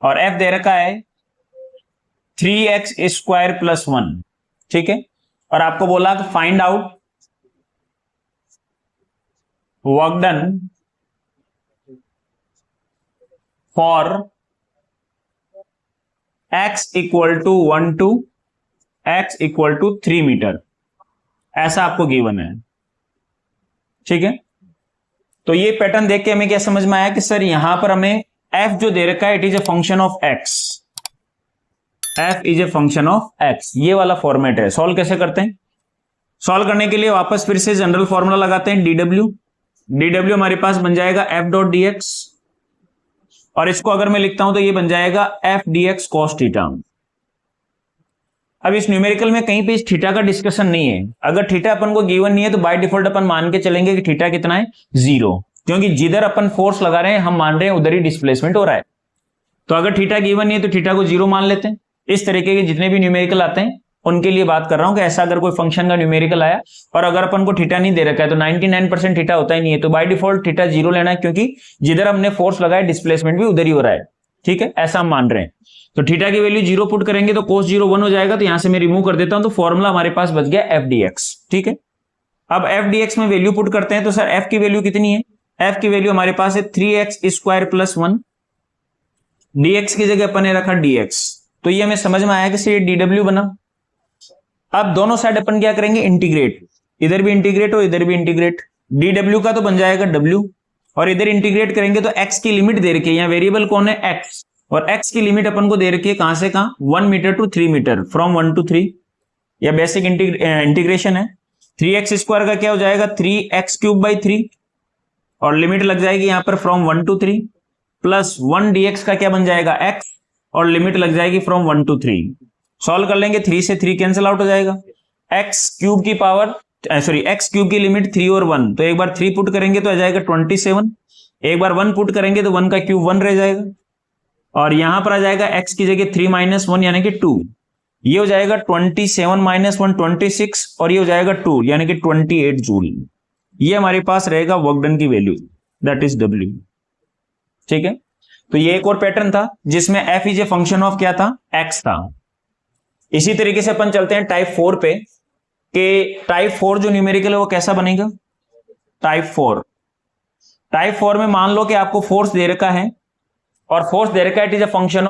और एफ दे रखा है 3x² + 1, ठीक है। और आपको बोला कि find out work done for x = 1 to x = 3 meter, ऐसा आपको गिवन है, ठीक है। तो ये पैटर्न देख के हमें क्या समझ में आया कि सर यहां पर हमें f जो दे रखा है it is a function of x, f is a function of x, ये वाला फॉर्मेट है। सॉल्व कैसे करते हैं? सॉल्व करने के लिए वापस फिर से जनरल फॉर्मूला लगाते हैं, dw हमारे पास बन जाएगा f.dx, और इसको अगर मैं लिखता हूं तो ये बन जाएगा f dx cos थीटा। अब इस न्यूमेरिकल में कहीं पे इस थीटा का डिस्कशन नहीं है। अगर थीटा अपन को गिवन नहीं है तो बाय डिफॉल्ट अपन मान के चलेंगे कि थीटा कितना है 0, क्योंकि जिधर अपन फोर्स लगा रहे हैं हम मान रहे हैं उधर ही डिस्प्लेसमेंट हो रहा है। तो अगर थीटा गिवन नहीं है तो थीटा को 0 मान लेते हैं। इस तरीके के जितने भी न्यूमेरिकल आते हैं उनके लिए बात कर रहा हूं कि ऐसा अगर कोई फंक्शन का न्यूमेरिकल आया और अगर अपन को थीटा नहीं दे रखा है तो 99% थीटा होता ही नहीं है, तो बाय डिफॉल्ट थीटा 0 लेना है, क्योंकि जिधर हमने फोर्स लगाया डिस्प्लेसमेंट भी उधर ही हो रहा है, ठीक है, ऐसा हम मान रहे हैं। तो थीटा की वैल्यू 0 पुट करेंगे तो cos 0 1 हो जाएगा, तो यहां से मैं रिमूव कर देता हूं, तो फॉर्मूला हमारे पास बच गया f dx, ठीक है। अब f dx में वैल्यू पुट करते हैं तो सर f की वैल्यू कितनी है? f की वैल्यू हमारे पास है 3x² + 1, dx की जगह अपन ने रखा dx, तो ये हमें समझ में आया कि ये dw बना। अब दोनों साइड अपन क्या करेंगे? इंटीग्रेट, इधर भी इंटीग्रेट और इधर भी इंटीग्रेट। dw का तो बन जाएगा w, और इधर इंटीग्रेट करेंगे तो x की लिमिट दे रखी है, यहाँ वेरिएबल कौन है? x, और x की लिमिट अपन को दे रखी है कहां से कहां? 1 meter to 3 meter, from 1 to 3, या बेसिक इंटीग्रेशन है। 3x² का क्या हो जाएगा? 3x³ / 3, और लिमिट लग जाएगी यहां पर फ्रॉम 1 to 3, प्लस 1 dx का क्या बन जाएगा? x, और लिमिट लग जाएगी फ्रॉम 1 to 3। सॉल्व कर लेंगे, 3 से 3 कैंसिल आउट हो जाएगा। x³ की पावर x³ की लिमिट 3 और 1, तो एक बार 3 पुट करेंगे तो आ जाएगा 27, एक बार 1 पुट करेंगे तो 1 का क्यूब 1 रह जाएगा, और यहां पर आ जाएगा x की जगह 3 - 1 यानी कि 2, ये हो जाएगा 27 - 1 26, और ये हो जाएगा 2 यानी कि 28 जूल। ये हमारे पास रहेगा वर्क डन की वैल्यू, दैट इज w, ठीक है। तो ये एक और पैटर्न था जिसमें f is a function of क्या था? x था। इसी तरीके से अपन चलते हैं टाइप 4 पे, कि टाइप 4 जो न्यूमेरिकल है वो कैसा बनेगा? टाइप 4 में मान लो कि आपको फोर्स दे रखा है, और फोर्स दे रखा है इट इज अ फंक्शन